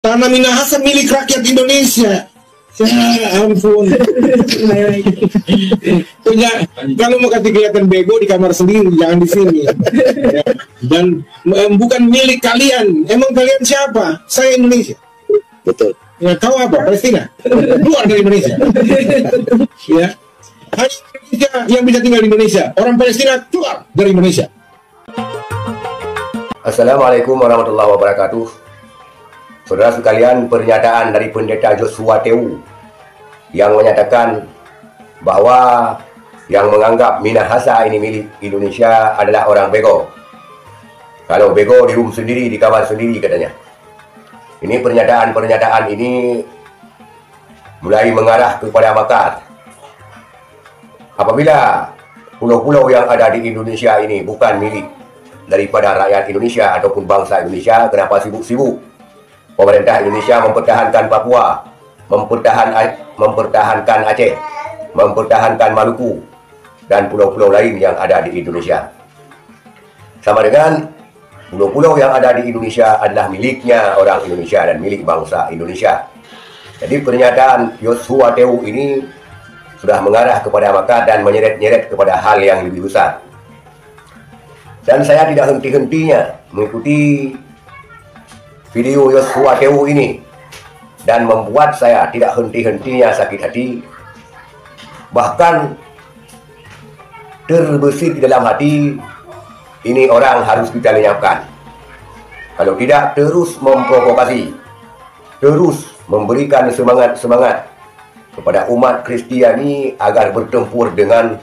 Tanah Minahasa milik rakyat Indonesia. Ya ampun. Punya, kalau mau kasih kelihatan bego di kamar sendiri, jangan di sini. Ya. Dan bukan milik kalian. Emang kalian siapa? Saya Indonesia. Betul. Ya, kau apa? Palestina. Keluar dari Indonesia. Ya. Hanya Indonesia yang bisa tinggal di Indonesia. Orang Palestina keluar dari Indonesia. Assalamualaikum warahmatullahi wabarakatuh. Saudara sekalian, pernyataan dari Pendeta Joshua Tewu yang menyatakan bahwa yang menganggap Minahasa ini milik Indonesia adalah orang bego. Kalau bego di rumah sendiri, di kamar sendiri katanya. Ini pernyataan ini mulai mengarah kepada makar. Apabila pulau-pulau yang ada di Indonesia ini bukan milik daripada rakyat Indonesia ataupun bangsa Indonesia, kenapa sibuk-sibuk pemerintah Indonesia mempertahankan Papua, mempertahankan Aceh, mempertahankan Maluku, dan pulau-pulau lain yang ada di Indonesia? Sama dengan pulau-pulau yang ada di Indonesia adalah miliknya orang Indonesia dan milik bangsa Indonesia. Jadi pernyataan Joshua Tewu ini sudah mengarah kepada makar dan menyeret-nyeret kepada hal yang lebih besar. Dan saya tidak henti-hentinya mengikuti video Joshua Tewu ini, dan membuat saya tidak henti-hentinya sakit hati, bahkan terbesit di dalam hati, ini orang harus kita lenyapkan. Kalau tidak, terus memprovokasi, terus memberikan semangat-semangat kepada umat Kristiani agar bertempur dengan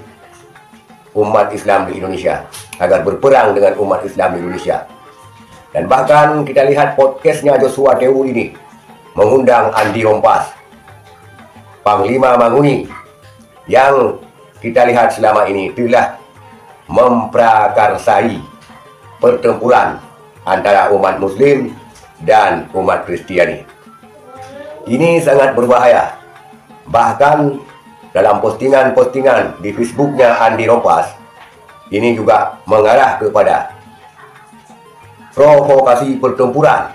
umat Islam di Indonesia, agar berperang dengan umat Islam di Indonesia. Dan bahkan kita lihat podcastnya Joshua Tewu ini mengundang Andi Rompas, Panglima Manguni, yang kita lihat selama ini telah memprakarsai pertempuran antara umat Muslim dan umat Kristiani. Ini sangat berbahaya. Bahkan dalam postingan-postingan di Facebooknya Andi Rompas, ini juga mengarah kepada provokasi pertempuran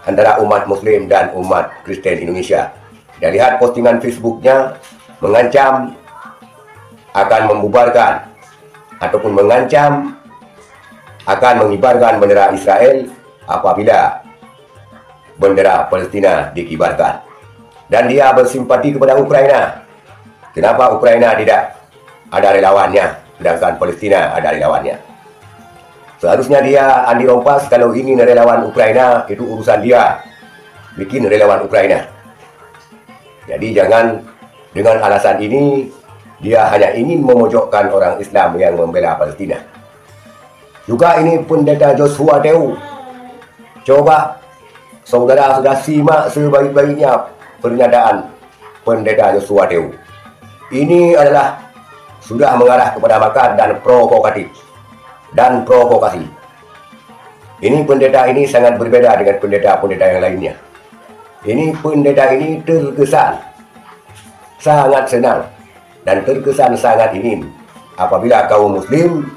antara umat Muslim dan umat Kristen Indonesia. Kita lihat postingan Facebooknya mengancam akan membubarkan ataupun mengancam akan mengibarkan bendera Israel apabila bendera Palestina dikibarkan. Dan dia bersimpati kepada Ukraina. Kenapa Ukraina tidak ada relawannya, sedangkan Palestina ada relawannya? Seharusnya dia, Andi Rompas, kalau ingin relawan Ukraina, itu urusan dia, bikin relawan Ukraina. Jadi jangan dengan alasan ini, dia hanya ingin memojokkan orang Islam yang membela Palestina. Juga ini Pendeta Joshua Tewu. Coba saudara sudah simak sebaik-baiknya pernyataan Pendeta Joshua Tewu. Ini adalah sudah mengarah kepada makar dan provokatif dan provokasi. Ini pendeta ini sangat berbeda dengan pendeta-pendeta yang lainnya. Ini pendeta ini terkesan sangat senang dan terkesan sangat ingin apabila kaum Muslim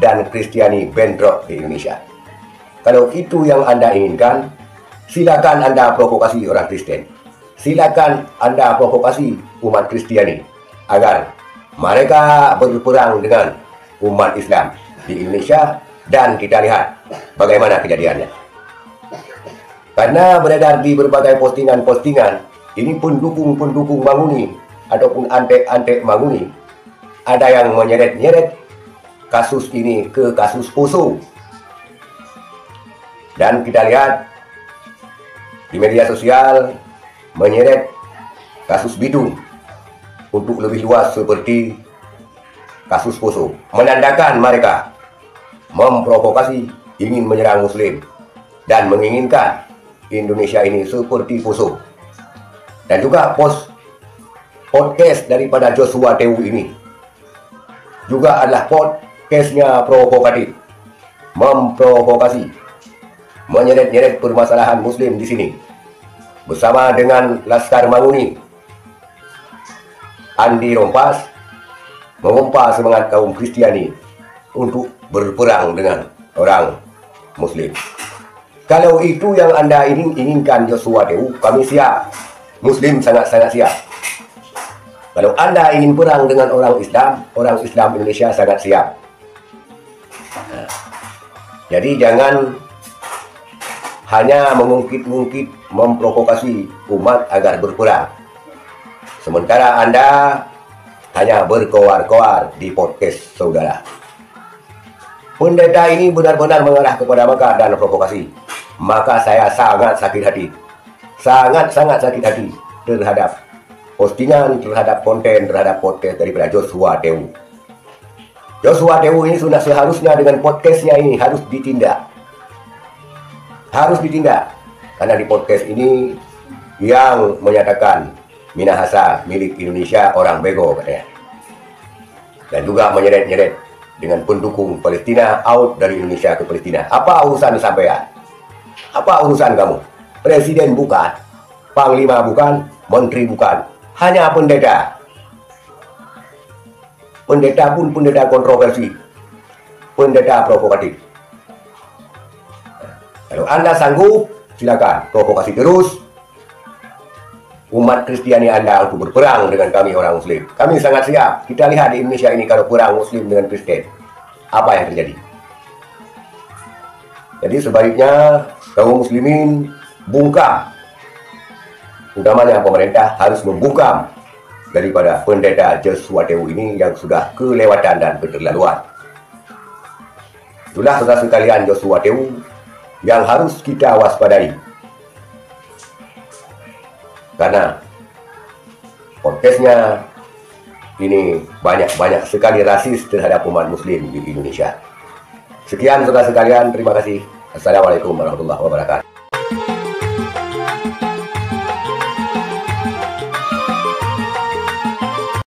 dan Kristiani bentrok di Indonesia. Kalau itu yang Anda inginkan, silakan Anda provokasi orang Kristen. Silakan Anda provokasi umat Kristiani agar mereka berperang dengan umat Islam di Indonesia, dan kita lihat bagaimana kejadiannya. Karena beredar di berbagai postingan-postingan, ini pendukung-pendukung Manguni ataupun antek-antek Manguni, ada yang menyeret-nyeret kasus ini ke kasus Poso. Dan kita lihat di media sosial menyeret kasus Bitung untuk lebih luas seperti kasus Poso, menandakan mereka memprovokasi ingin menyerang Muslim dan menginginkan Indonesia ini seperti Poso. Dan juga podcast daripada Joshua Tewu ini juga adalah podcastnya provokatif, memprovokasi, menyeret-nyeret permasalahan Muslim di sini bersama dengan Laskar Manguni. Andi Rompas memompa semangat kaum Kristiani untuk berperang dengan orang Muslim. Kalau itu yang Anda inginkan Joshua Dew, kami siap. Muslim sangat-sangat siap. Kalau Anda ingin perang dengan orang Islam Indonesia sangat siap. Nah, jadi jangan hanya mengungkit-ungkit, memprovokasi umat agar berperang. Sementara Anda hanya berkoar-koar di podcast saudara. Pendeta ini benar-benar mengarah kepada makar dan provokasi. Maka saya sangat sakit hati. Sangat-sangat sakit hati terhadap postingan, terhadap konten, terhadap podcast daripada Joshua Dew. Joshua Dew ini sudah seharusnya dengan podcastnya ini harus ditindak. Harus ditindak. Karena di podcast ini yang menyatakan Minahasa milik Indonesia orang bego katanya. Dan juga menyeret-nyeret dengan pendukung Palestina out dari Indonesia ke Palestina. Apa urusan sampean? Apa urusan kamu? Presiden bukan, panglima bukan, menteri bukan, hanya pendeta. Pendeta pun pendeta kontroversi, pendeta provokatif. Kalau Anda sanggup, silakan provokasi terus. Umat Kristiani Anda untuk berperang dengan kami orang Muslim. Kami sangat siap. Kita lihat di Indonesia ini kalau perang Muslim dengan Kristen, apa yang terjadi? Jadi sebaliknya kaum muslimin bungkam. Utamanya pemerintah harus membungkam daripada pendeta Joshua Dew ini yang sudah kelewatan dan keterlaluan. Itulah saudara sekalian Joshua Dew yang harus kita waspadai. Karena podcastnya ini banyak sekali rasis terhadap umat muslim di Indonesia. Sekian saudara sekalian, terima kasih. Assalamualaikum warahmatullahi wabarakatuh.